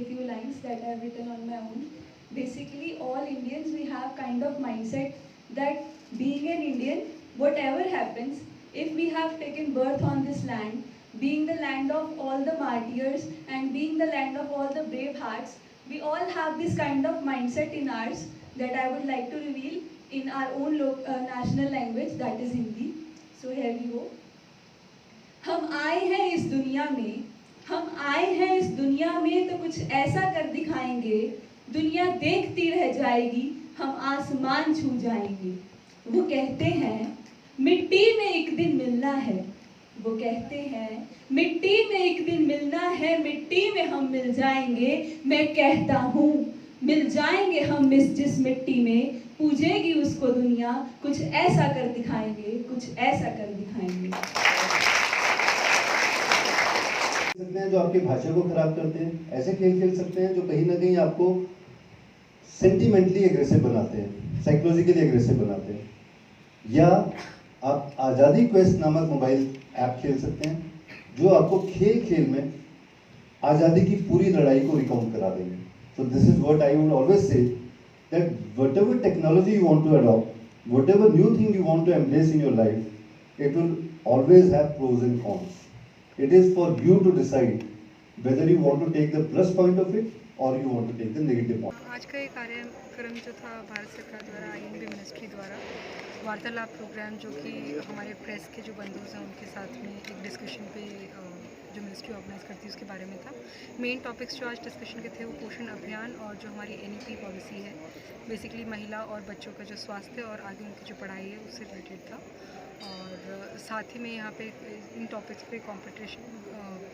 few lines that I have written on my own. Basically, all Indians, we have kind of mindset that being an Indian, whatever happens, if we have taken birth on this land, being the land of all the martyrs and being the land of all the brave hearts, we all have this kind of mindset in ours that I would like to reveal in our own national language, that is Hindi. So here we go. हम आए हैं इस दुनिया में, हम आए हैं इस दुनिया में तो कुछ ऐसा कर दिखाएंगे, दुनिया देखती रह जाएगी, हम आसमान छू जाएंगे। वो कहते हैं मिट्टी में एक दिन मिलना है, वो कहते हैं मिट्टी में एक दिन मिलना है, मिट्टी में हम मिल जाएंगे। मैं कहता हूँ मिल जाएंगे हम जिस मिट्टी में, पूजेगी उसको दुनिया, कुछ ऐसा कर दिखाएंगे, कुछ ऐसा कर दिखाएंगे। सकते हैं जो आपकी भाषा को खराब करते हैं, ऐसे खेल खेल सकते हैं जो कहीं ना कहीं आपको सेंटिमेंटली एग्रेसिव बनाते हैं, साइकोलॉजिकली एग्रेसिव बनाते हैं। या आप आज़ादी क्वेस्ट नामक मोबाइल ऐप खेल सकते हैं जो आपको खेल खेल में आज़ादी की पूरी लड़ाई को रिकाउंट करा देंगे। So this is what I would always say, that whatever technology you want to adopt, whatever new thing you want to embrace in your life, it will always have pros and cons. It is for you to decide whether you want to take the plus point of it or you want to take the negative point. आज का ये कार्यक्रम जो था भारत सरकार द्वारा INB ministry द्वारा वार्तालाप प्रोग्राम, जो कि हमारे प्रेस के जो बंधु हैं उनके साथ में एक डिस्कशन पे जो मिनिस्ट्री ऑर्गेनाइज करती है उसके बारे में था। मेन टॉपिक्स जो आज डिस्कशन के थे वो पोषण अभियान और जो हमारी NEP पॉलिसी है, बेसिकली महिला और बच्चों का जो स्वास्थ्य और आगे उनकी जो पढ़ाई है उससे रिलेटेड था। और साथ ही में यहाँ पे इन टॉपिक्स पे कंपटीशन,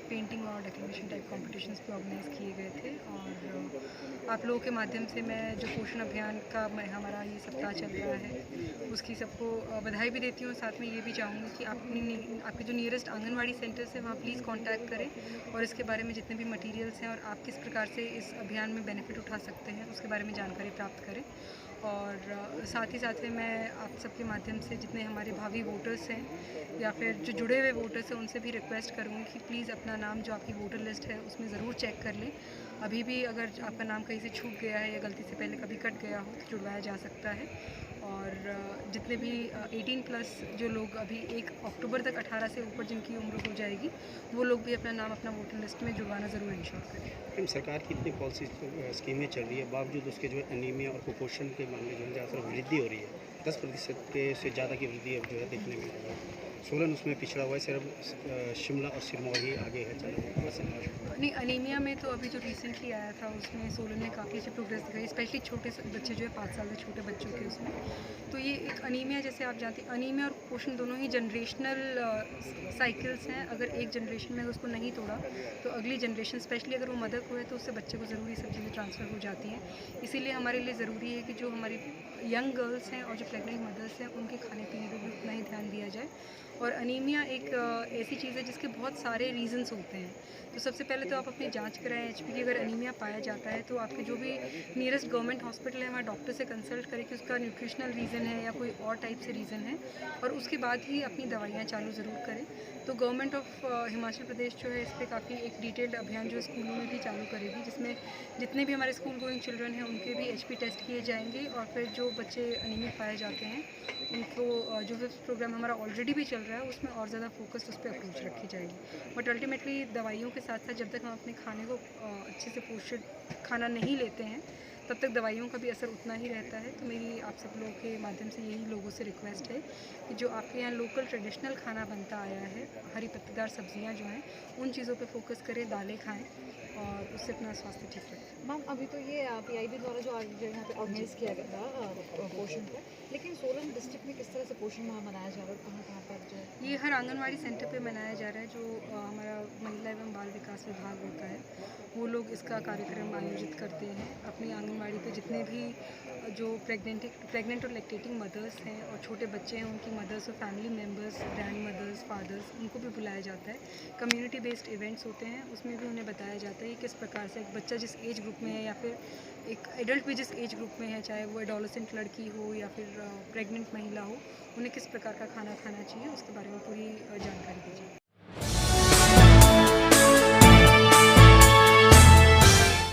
पेंटिंग और डेकोरेशन टाइप कॉम्पिटिशन्स भी ऑर्गेनाइज़ किए गए थे। और आप लोगों के माध्यम से मैं जो पोषण अभियान का हमारा ये सप्ताह चल रहा है उसकी सबको बधाई भी देती हूँ। साथ में ये भी चाहूँगी कि आपके जो नियरेस्ट आंगनवाड़ी सेंटर्स हैं वहाँ प्लीज़ कांटेक्ट करें और इसके बारे में जितने भी मटेरियल्स हैं और आप किस प्रकार से इस अभियान में बेनिफिट उठा सकते हैं उसके बारे में जानकारी प्राप्त करें। और साथ ही साथ में मैं आप सबके माध्यम से जितने हमारे भावी वोटर्स हैं या फिर जो जुड़े हुए वोटर्स हैं उनसे भी रिक्वेस्ट करूँगी कि प्लीज़ अपना नाम जो आपकी वोटर लिस्ट है उसमें ज़रूर चेक कर लें। अभी भी अगर आपका नाम कहीं से छूट गया है या गलती से पहले कभी कट गया हो तो जुड़वाया जा सकता है। और जितने भी 18 प्लस जो लोग अभी 1 अक्टूबर तक 18 से ऊपर जिनकी उम्र हो जाएगी वो लोग भी अपना नाम अपना वोटर लिस्ट में जुड़वाना ज़रूर इंश्योर करें। सरकार की इतनी पॉलिसी स्कीमें चल रही है, बावजूद उसके जो है एनीमिया और कुपोषण के मामले जो है ज़्यादातर वृद्धि हो रही है, 10% के से ज़्यादा की वृद्धि अब जो है देखने मिल रही है। सोलन उसमें पिछड़ा हुआ है, सिर्फ शिमला और सिरमौर ही आगे है। नहीं, अनीमिया में तो अभी जो रिसेंटली आया था उसमें सोलन ने काफ़ी अच्छी प्रोग्रेस दिखाई, स्पेशली छोटे बच्चे जो है 5 साल से छोटे बच्चों के उसमें। तो ये एक अनीमिया, जैसे आप जानते हैं, अनीमिया और कुपोषण दोनों ही जनरेशनल साइकिल्स हैं। अगर एक जनरेशन में उसको नहीं तोड़ा तो अगली जनरेशन, स्पेशली अगर वो मदर को है तो उससे बच्चे को ज़रूर ये सब चीज़ें ट्रांसफ़र हो जाती हैं। इसीलिए हमारे लिए ज़रूरी है कि जो हमारी यंग गर्ल्स हैं और जो प्रेग्नेंट मदर्स हैं उनके खाने पीने पर भी उतना ही ध्यान दिया जाए। और अनीमिया एक ऐसी चीज़ है जिसके बहुत सारे रीज़न्स होते हैं। तो सबसे पहले तो आप अपनी जांच कराएं HP की। अगर अनीमिया पाया जाता है तो आपके जो भी नियरेस्ट गवर्नमेंट हॉस्पिटल है वहाँ डॉक्टर से कंसल्ट करें कि उसका न्यूट्रिशनल रीज़न है या कोई और टाइप से रीज़न है, और उसके बाद ही अपनी दवाइयाँ चालू ज़रूर करें। तो गवर्नमेंट ऑफ हिमाचल प्रदेश जो है इस पर काफ़ी एक डिटेल्ड अभियान जो स्कूलों में भी चालू करेगी, जिसमें जितने भी हमारे स्कूल गोइंग चिल्ड्रन हैं उनके भी HP टेस्ट किए जाएंगे। और फिर जो बच्चे अनीमिक पाए जाते हैं उनको जो भी प्रोग्राम हमारा ऑलरेडी भी चल रहा है उसमें और ज़्यादा फोकस उस पर अप्रोच रखी जाएगी। बट अल्टीमेटली दवाइयों के साथ साथ जब तक हम अपने खाने को अच्छे से पोषित खाना नहीं लेते हैं तब तक दवाइयों का भी असर उतना ही रहता है। तो मेरी आप सब लोगों के माध्यम से यही लोगों से रिक्वेस्ट है कि जो आपके यहाँ लोकल ट्रेडिशनल खाना बनता आया है, हरी पत्तेदार सब्जियाँ जो हैं उन चीज़ों पे फोकस करें, दालें खाएं और उससे अपना स्वास्थ्य ठीक रखें। मैम, अभी तो ये PIB द्वारा जो आज जो यहाँ पे ऑर्गेनाइज किया गया था पोषण पर, लेकिन सोलन डिस्ट्रिक्ट में किस तरह से पोषण माह मनाया जा रहा है, कहाँ कहाँ पर जो ये हर आंगनवाड़ी सेंटर पे मनाया जा रहा है। जो हमारा महिला एवं बाल विकास विभाग होता है वो लोग इसका कार्यक्रम आयोजित करते हैं। अपनी आंगनवाड़ी पे जितने भी जो प्रेग्नेंट और लैक्टेटिंग मदर्स हैं और छोटे बच्चे हैं उनकी मदर्स और family members, grandmothers, fathers, उनको भी बुलाया जाता है। कम्युनिटी बेस्ड इवेंट्स होते हैं, उसमें भी उन्हें बताया जाता है कि किस प्रकार से एक बच्चा जिस एज ग्रुप में है या फिर एक एडल्ट भी जिस एज ग्रुप में है, चाहे वो एडोलेसेंट लड़की हो या फिर प्रेग्नेंट महिला हो, उन्हें किस प्रकार का खाना खाना चाहिए उसके बारे में पूरी जानकारी दी जाए।